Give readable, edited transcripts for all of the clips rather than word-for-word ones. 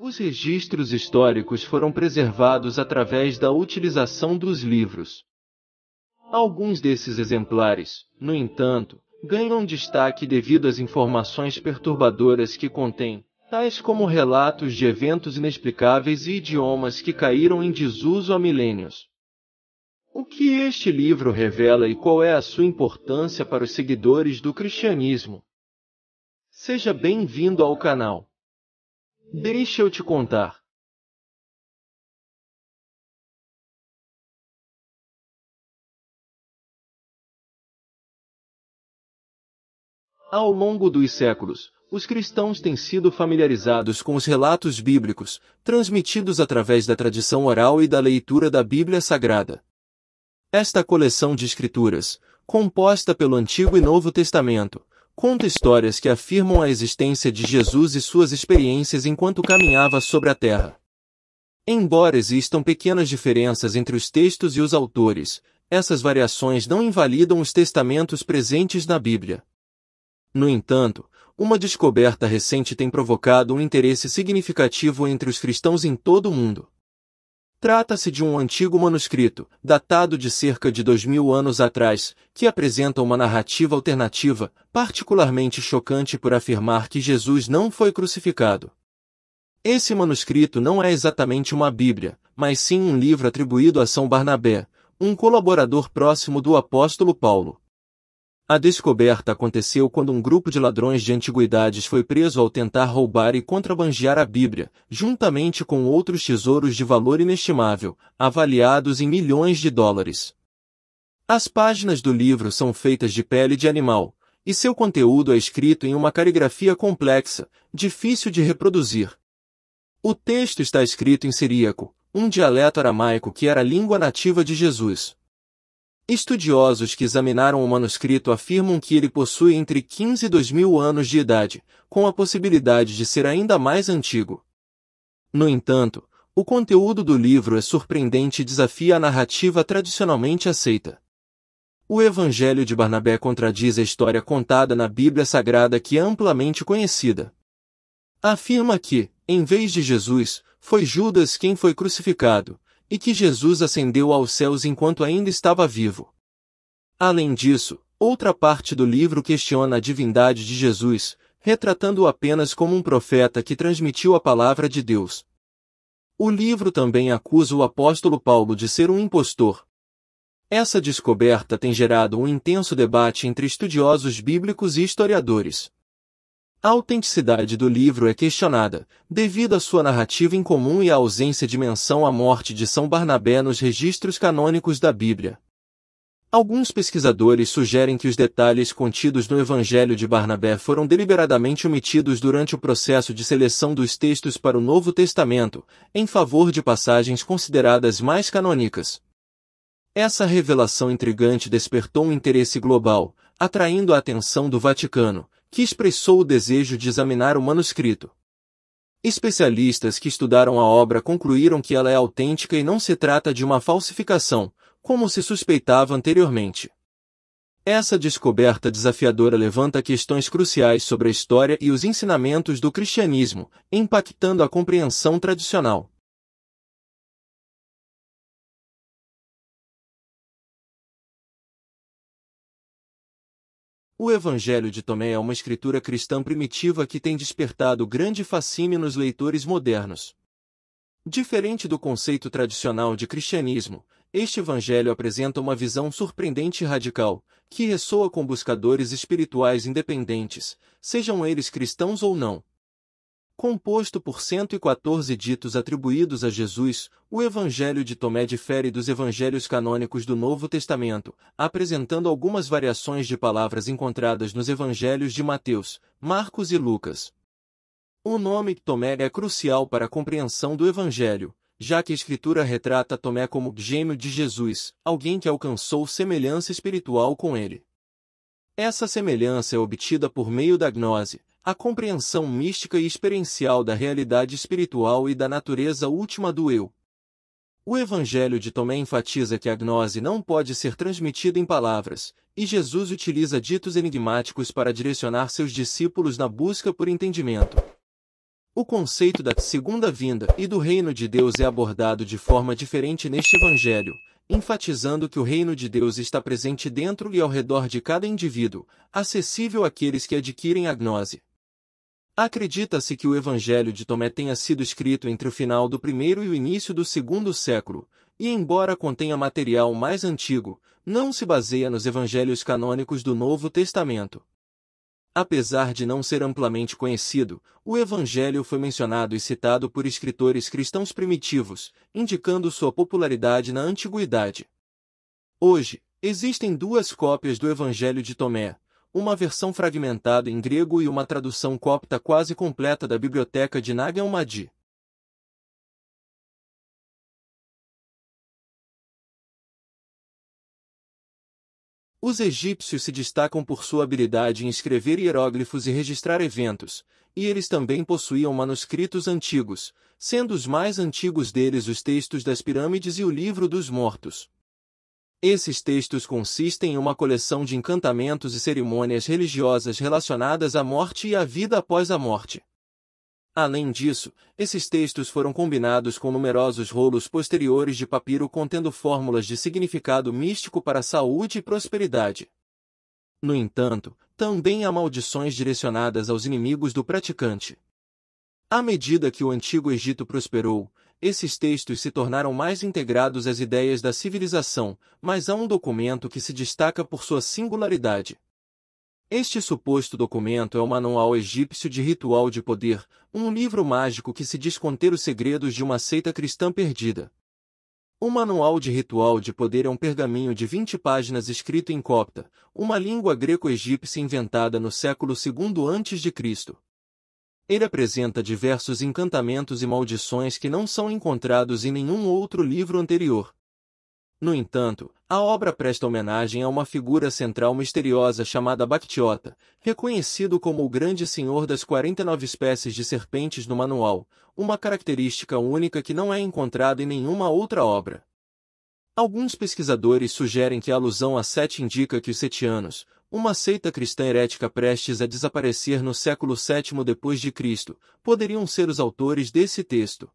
Os registros históricos foram preservados através da utilização dos livros. Alguns desses exemplares, no entanto, ganham destaque devido às informações perturbadoras que contêm, tais como relatos de eventos inexplicáveis e idiomas que caíram em desuso há milênios. O que este livro revela e qual é a sua importância para os seguidores do cristianismo? Seja bem-vindo ao canal. Deixa eu te contar. Ao longo dos séculos, os cristãos têm sido familiarizados com os relatos bíblicos, transmitidos através da tradição oral e da leitura da Bíblia Sagrada. Esta coleção de escrituras, composta pelo Antigo e Novo Testamento, conta histórias que afirmam a existência de Jesus e suas experiências enquanto caminhava sobre a terra. Embora existam pequenas diferenças entre os textos e os autores, essas variações não invalidam os testamentos presentes na Bíblia. No entanto, uma descoberta recente tem provocado um interesse significativo entre os cristãos em todo o mundo. Trata-se de um antigo manuscrito, datado de cerca de 2000 anos atrás, que apresenta uma narrativa alternativa, particularmente chocante por afirmar que Jesus não foi crucificado. Esse manuscrito não é exatamente uma Bíblia, mas sim um livro atribuído a São Barnabé, um colaborador próximo do apóstolo Paulo. A descoberta aconteceu quando um grupo de ladrões de antiguidades foi preso ao tentar roubar e contrabandear a Bíblia, juntamente com outros tesouros de valor inestimável, avaliados em milhões de dólares. As páginas do livro são feitas de pele de animal, e seu conteúdo é escrito em uma caligrafia complexa, difícil de reproduzir. O texto está escrito em siríaco, um dialeto aramaico que era a língua nativa de Jesus. Estudiosos que examinaram o manuscrito afirmam que ele possui entre 15 e 2000 anos de idade, com a possibilidade de ser ainda mais antigo. No entanto, o conteúdo do livro é surpreendente e desafia a narrativa tradicionalmente aceita. O Evangelho de Barnabé contradiz a história contada na Bíblia Sagrada que é amplamente conhecida. Afirma que, em vez de Jesus, foi Judas quem foi crucificado, e que Jesus ascendeu aos céus enquanto ainda estava vivo. Além disso, outra parte do livro questiona a divindade de Jesus, retratando-o apenas como um profeta que transmitiu a palavra de Deus. O livro também acusa o apóstolo Paulo de ser um impostor. Essa descoberta tem gerado um intenso debate entre estudiosos bíblicos e historiadores. A autenticidade do livro é questionada, devido à sua narrativa incomum e à ausência de menção à morte de São Barnabé nos registros canônicos da Bíblia. Alguns pesquisadores sugerem que os detalhes contidos no Evangelho de Barnabé foram deliberadamente omitidos durante o processo de seleção dos textos para o Novo Testamento, em favor de passagens consideradas mais canônicas. Essa revelação intrigante despertou um interesse global, atraindo a atenção do Vaticano, que expressou o desejo de examinar o manuscrito. Especialistas que estudaram a obra concluíram que ela é autêntica e não se trata de uma falsificação, como se suspeitava anteriormente. Essa descoberta desafiadora levanta questões cruciais sobre a história e os ensinamentos do cristianismo, impactando a compreensão tradicional. O Evangelho de Tomé é uma escritura cristã primitiva que tem despertado grande fascínio nos leitores modernos. Diferente do conceito tradicional de cristianismo, este evangelho apresenta uma visão surpreendente e radical, que ressoa com buscadores espirituais independentes, sejam eles cristãos ou não. Composto por 114 ditos atribuídos a Jesus, o Evangelho de Tomé difere dos evangelhos canônicos do Novo Testamento, apresentando algumas variações de palavras encontradas nos evangelhos de Mateus, Marcos e Lucas. O nome Tomé é crucial para a compreensão do Evangelho, já que a Escritura retrata Tomé como gêmeo de Jesus, alguém que alcançou semelhança espiritual com ele. Essa semelhança é obtida por meio da gnose, a compreensão mística e experiencial da realidade espiritual e da natureza última do eu. O Evangelho de Tomé enfatiza que a gnose não pode ser transmitida em palavras, e Jesus utiliza ditos enigmáticos para direcionar seus discípulos na busca por entendimento. O conceito da segunda vinda e do reino de Deus é abordado de forma diferente neste evangelho, enfatizando que o reino de Deus está presente dentro e ao redor de cada indivíduo, acessível àqueles que adquirem a gnose. Acredita-se que o Evangelho de Tomé tenha sido escrito entre o final do primeiro e o início do segundo século, e embora contenha material mais antigo, não se baseia nos evangelhos canônicos do Novo Testamento. Apesar de não ser amplamente conhecido, o Evangelho foi mencionado e citado por escritores cristãos primitivos, indicando sua popularidade na antiguidade. Hoje, existem duas cópias do Evangelho de Tomé, uma versão fragmentada em grego e uma tradução copta quase completa da biblioteca de Nag Hammadi. Os egípcios se destacam por sua habilidade em escrever hieróglifos e registrar eventos, e eles também possuíam manuscritos antigos, sendo os mais antigos deles os textos das pirâmides e o Livro dos Mortos. Esses textos consistem em uma coleção de encantamentos e cerimônias religiosas relacionadas à morte e à vida após a morte. Além disso, esses textos foram combinados com numerosos rolos posteriores de papiro contendo fórmulas de significado místico para a saúde e prosperidade. No entanto, também há maldições direcionadas aos inimigos do praticante. À medida que o Antigo Egito prosperou, esses textos se tornaram mais integrados às ideias da civilização, mas há um documento que se destaca por sua singularidade. Este suposto documento é o Manual Egípcio de Ritual de Poder, um livro mágico que se diz conter os segredos de uma seita cristã perdida. O Manual de Ritual de Poder é um pergaminho de 20 páginas escrito em copta, uma língua greco-egípcia inventada no século II a.C. Ele apresenta diversos encantamentos e maldições que não são encontrados em nenhum outro livro anterior. No entanto, a obra presta homenagem a uma figura central misteriosa chamada Bactiota, reconhecido como o grande senhor das 49 espécies de serpentes no manual, uma característica única que não é encontrada em nenhuma outra obra. Alguns pesquisadores sugerem que a alusão a Sete indica que os setianos, uma seita cristã herética prestes a desaparecer no século VII d.C., poderiam ser os autores desse texto.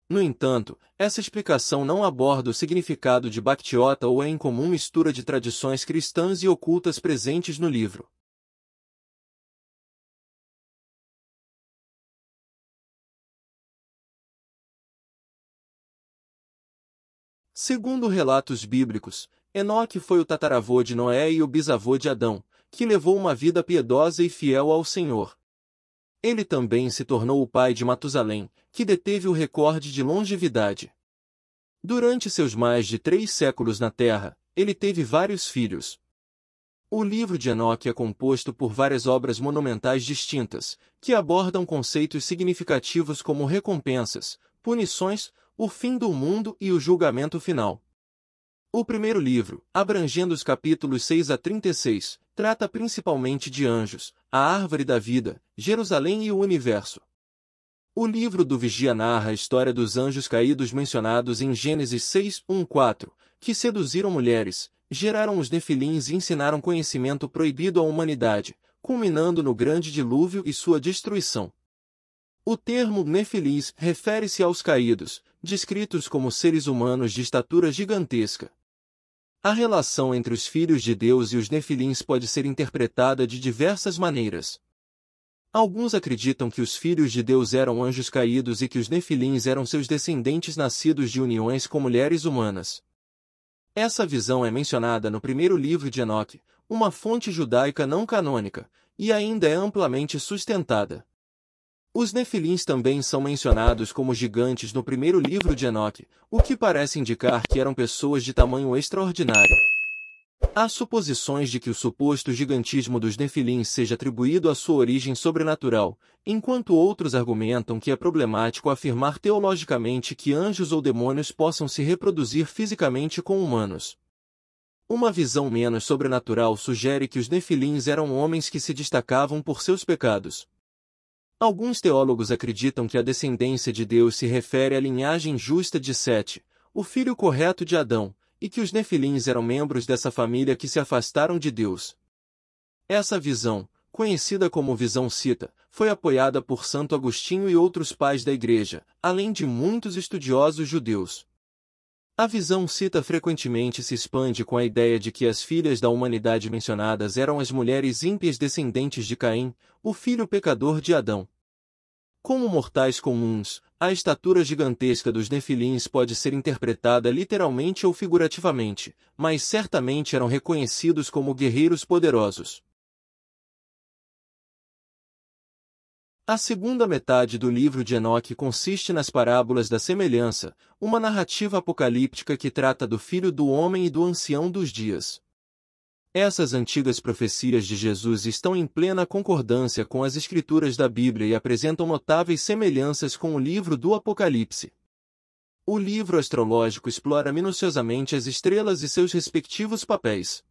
No entanto, essa explicação não aborda o significado de Bactiota ou a incomum mistura de tradições cristãs e ocultas presentes no livro. Segundo relatos bíblicos, Enoque foi o tataravô de Noé e o bisavô de Adão, que levou uma vida piedosa e fiel ao Senhor. Ele também se tornou o pai de Matusalém, que deteve o recorde de longevidade. Durante seus mais de 3 séculos na Terra, ele teve vários filhos. O livro de Enoque é composto por várias obras monumentais distintas, que abordam conceitos significativos como recompensas, punições, o fim do mundo e o julgamento final. O primeiro livro, abrangendo os capítulos 6 a 36, trata principalmente de anjos, a árvore da vida, Jerusalém e o universo. O livro do Vigia narra a história dos anjos caídos mencionados em Gênesis 6, 1-4, que seduziram mulheres, geraram os nefilins e ensinaram conhecimento proibido à humanidade, culminando no grande dilúvio e sua destruição. O termo nefilis refere-se aos caídos, descritos como seres humanos de estatura gigantesca. A relação entre os filhos de Deus e os nefilins pode ser interpretada de diversas maneiras. Alguns acreditam que os filhos de Deus eram anjos caídos e que os nefilins eram seus descendentes nascidos de uniões com mulheres humanas. Essa visão é mencionada no primeiro livro de Enoque, uma fonte judaica não canônica, e ainda é amplamente sustentada. Os nefilins também são mencionados como gigantes no primeiro livro de Enoque, o que parece indicar que eram pessoas de tamanho extraordinário. Há suposições de que o suposto gigantismo dos nefilins seja atribuído à sua origem sobrenatural, enquanto outros argumentam que é problemático afirmar teologicamente que anjos ou demônios possam se reproduzir fisicamente com humanos. Uma visão menos sobrenatural sugere que os nefilins eram homens que se destacavam por seus pecados. Alguns teólogos acreditam que a descendência de Deus se refere à linhagem justa de Sete, o filho correto de Adão, e que os nefilins eram membros dessa família que se afastaram de Deus. Essa visão, conhecida como visão cita, foi apoiada por Santo Agostinho e outros pais da Igreja, além de muitos estudiosos judeus. A visão cita frequentemente se expande com a ideia de que as filhas da humanidade mencionadas eram as mulheres ímpias descendentes de Caim, o filho pecador de Adão. Como mortais comuns, a estatura gigantesca dos nefilins pode ser interpretada literalmente ou figurativamente, mas certamente eram reconhecidos como guerreiros poderosos. A segunda metade do livro de Enoque consiste nas parábolas da semelhança, uma narrativa apocalíptica que trata do Filho do Homem e do Ancião dos Dias. Essas antigas profecias de Jesus estão em plena concordância com as Escrituras da Bíblia e apresentam notáveis semelhanças com o livro do Apocalipse. O livro astrológico explora minuciosamente as estrelas e seus respectivos papéis.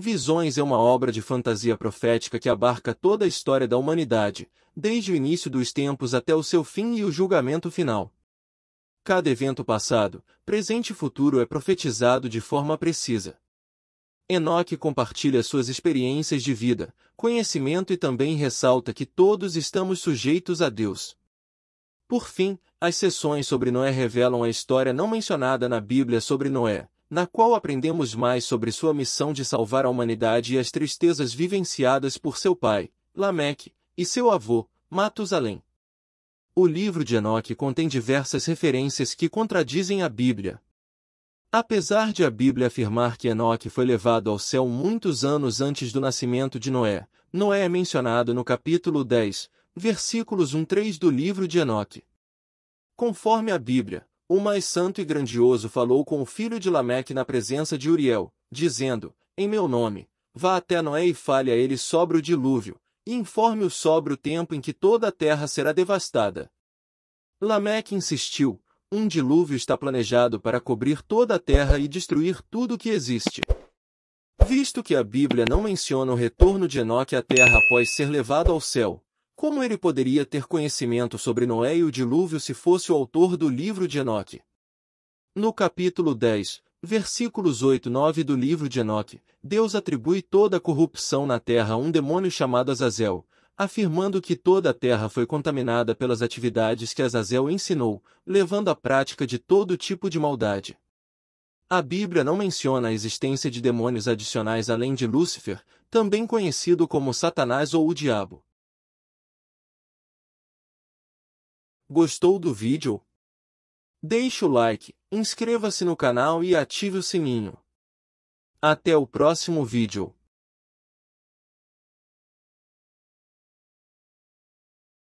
Visões é uma obra de fantasia profética que abarca toda a história da humanidade, desde o início dos tempos até o seu fim e o julgamento final. Cada evento passado, presente e futuro é profetizado de forma precisa. Enoque compartilha suas experiências de vida, conhecimento e também ressalta que todos estamos sujeitos a Deus. Por fim, as sessões sobre Noé revelam a história não mencionada na Bíblia sobre Noé, na qual aprendemos mais sobre sua missão de salvar a humanidade e as tristezas vivenciadas por seu pai, Lameque, e seu avô, Matusalém. O livro de Enoque contém diversas referências que contradizem a Bíblia. Apesar de a Bíblia afirmar que Enoque foi levado ao céu muitos anos antes do nascimento de Noé, Noé é mencionado no capítulo 10, versículos 1-3 do livro de Enoque. Conforme a Bíblia, o mais santo e grandioso falou com o filho de Lameque na presença de Uriel, dizendo, em meu nome, vá até Noé e fale a ele sobre o dilúvio, e informe-o sobre o tempo em que toda a terra será devastada. Lameque insistiu, um dilúvio está planejado para cobrir toda a terra e destruir tudo o que existe. Visto que a Bíblia não menciona o retorno de Enoque à terra após ser levado ao céu, como ele poderia ter conhecimento sobre Noé e o dilúvio se fosse o autor do livro de Enoque? No capítulo 10, versículos 8-9 do livro de Enoque, Deus atribui toda a corrupção na terra a um demônio chamado Azazel, afirmando que toda a terra foi contaminada pelas atividades que Azazel ensinou, levando à prática de todo tipo de maldade. A Bíblia não menciona a existência de demônios adicionais além de Lúcifer, também conhecido como Satanás ou o Diabo. Gostou do vídeo? Deixe o like, inscreva-se no canal e ative o sininho. Até o próximo vídeo.